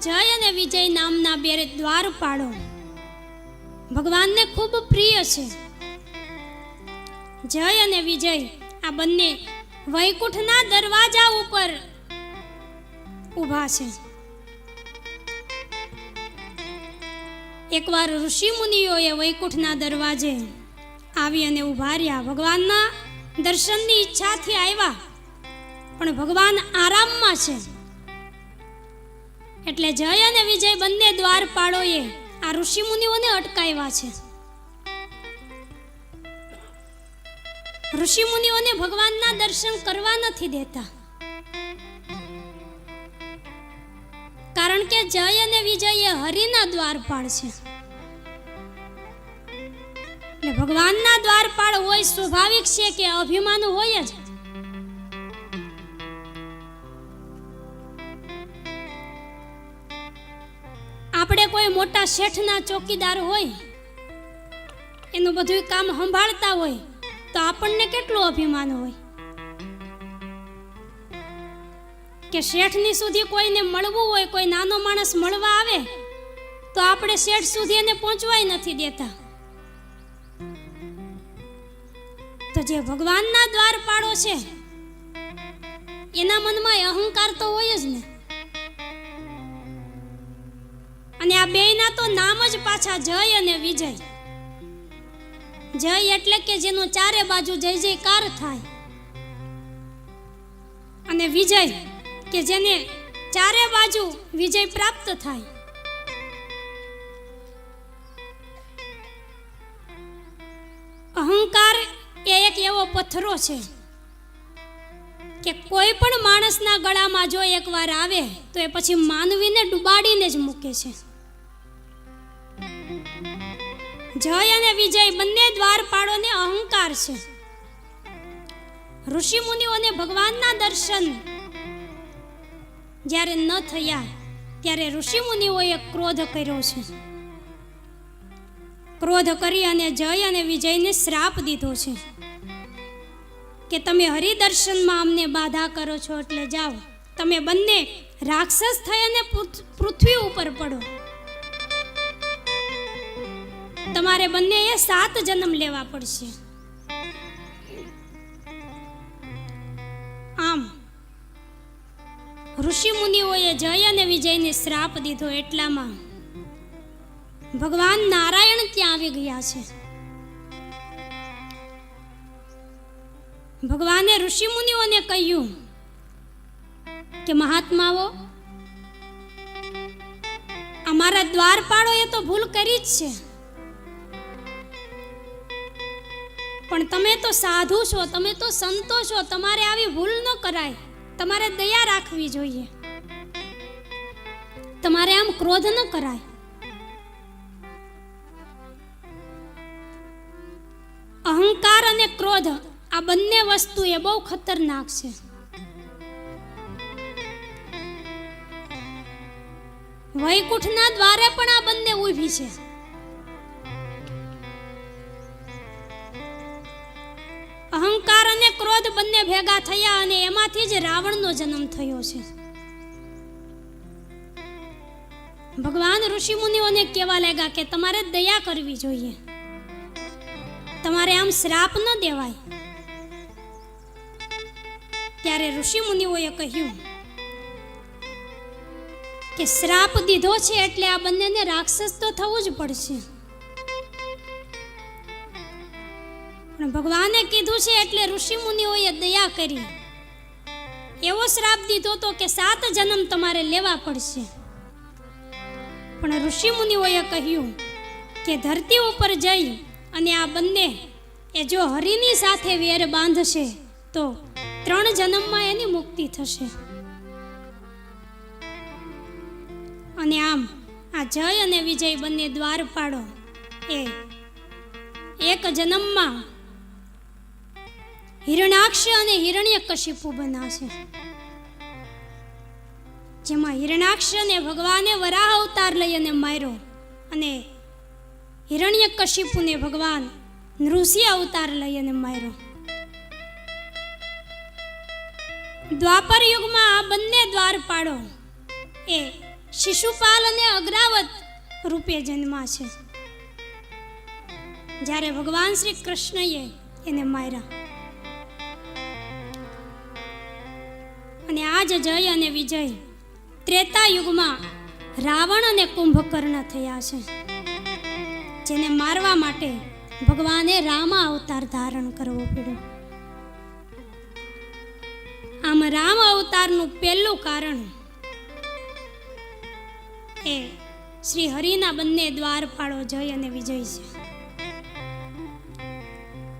જય અને વિજય નામના બે દ્વારપાળો ભગવાનને ખૂબ પ્રિય છે. જય અને વિજય આ બંને વૈકુંઠના દરવાજા ઉપર ઊભા છે. એકવાર ઋષિ મુનિઓએ વૈકુંઠના દરવાજે આવી અને ઊભા રહ્યા. ભગવાનના દર્શનની ઈચ્છાથી આવ્યા, પણ ભગવાન આરામમાં છે. એટલે જય અને વિજય બંને દ્વારપાળોએ આ ઋષિ મુનિઓને અટકાવ્યા છે. ઋષિ મુનિઓને ભગવાનના દર્શન કરવા નથી દેતા, કારણ કે જય અને વિજય એ હરિના દ્વારપાળ છે. એટલે ભગવાનના દ્વારપાળ હોય સ્વાભાવિક છે કે અભિમાન હોય જ. આપણે કોઈ મોટા શેઠના ચોકીદાર હોય, એનું બધું કામ સંભાળતા હોય, તો આપણને કેટલું અભિમાન હોય કે શેઠની સુધી કોઈને મળવું હોય, કોઈ નાનો માણસ મળવા આવે તો આપણે શેઠ સુધી એને પહોંચવાય નથી દેતા. તો જે ભગવાનના દ્વારપાળો છે એના મનમાં અહંકાર તો હોય જ ને. અને આ બેયના તો નામ જ પાછા જય અને વિજય. જય એટલે કે જેનો ચારે બાજુ જય જયકાર થાય, અને વિજય કે જેને ચારે બાજુ વિજય પ્રાપ્ત થાય. અહંકાર એ એક એવો પથ્થરો છે કે કોઈ પણ માણસના ગળામાં જો એકવાર આવે તો એ પછી માનવીને ડૂબાડીને જ મૂકે છે. જય અને વિજય બંને દ્વારપાળોને અહંકાર છે. ઋષિ મુનિઓને ભગવાનના દર્શન જ્યારે ન થયા ત્યારે ઋષિ મુનિઓએ ક્રોધ કર્યો છે. ક્રોધ કરી અને જય અને વિજયને શ્રાપ દીધો છે કે તમે હરિદર્શનમાં અમને બાધા કરો છો, એટલે જાઓ તમે બંને રાક્ષસ થઈ અને પૃથ્વી ઉપર પડો. તમારે બંનેએ 7 જન્મ લેવા પડશે. આમ ઋષિ મુનિઓએ જય અને વિજયને શ્રાપ દીધો. એટલામાં ભગવાન નારાયણ ત્યાં આવી ગયા છે. ભગવાને ઋષિ મુનિઓને કહ્યું કે મહાત્માઓ, અમારા દ્વારપાળોએ તો ભૂલ કરી જ છે, પણ તમે તો સાધુ છો, તમે તો સંતો છો, તમારે આવી ભૂલ ન કરાય. તમારે દયા રાખવી જોઈએ, તમારે આમ ક્રોધ ન કરાય. અહંકાર અને ક્રોધ આ બંને વસ્તુ એ બહુ ખતરનાક છે. વૈકુંઠના દ્વારે પણ આ બંને ઊભી છે. અહંકાર અને ક્રોધ બંને ભેગા થયા અને એમાંથી જ રાવણનો જન્મ થયો છે. ભગવાન ઋષિ મુનિઓને કહેવા લાગ્યા કે તમારે દયા કરવી જોઈએ, તમારે આમ શ્રાપ ન દેવાય. ત્યારે ઋષિ મુનિઓએ કહ્યું કે શ્રાપ દીધો છે એટલે આ બંનેને રાક્ષસ તો થવું જ પડશે. પણ ભગવાને કીધું છે એટલે ઋષિ મુનિઓએ દયા કરી. એવો શ્રાપ દીધો તો કે 7 જન્મ તમારે લેવા પડશે. પણ ઋષિ મુનિઓએ કહ્યું કે ધરતી ઉપર જઈ અને આ બંને એ જો હરિની સાથે વેર બાંધશે તો 3 જન્મમાં એની મુક્તિ થશે. અને આમ આ જય અને વિજય બંને દ્વારપાળો એ એક જન્મમાં હિરણાક્ષ અને હિરણ્યકશિપુ બનાવશે. જેમાં હિરણાક્ષને ભગવાને વરાહ અવતાર લઈ અને માર્યો, અને હિરણ્યકશિપુને ભગવાન નૃસિંહ અવતાર લઈ અને માર્યો. દ્વાપર યુગમાં આ બંને દ્વારપાળો એ શિશુપાલ અને અગ્રાવત રૂપે જન્મા છે. જ્યારે ભગવાન શ્રી કૃષ્ણએ એને માર્યા અને આજ જય અને વિજય ત્રેતા યુગમાં રાવણ અને કુંભકર્ણ થયા છે, જેને મારવા માટે ભગવાને રામા અવતાર ધારણ કરવો પડ્યો. આમ રામ અવતારનું પહેલું કારણ એ શ્રી હરિના બંને દ્વારપાળો જય અને વિજય છે.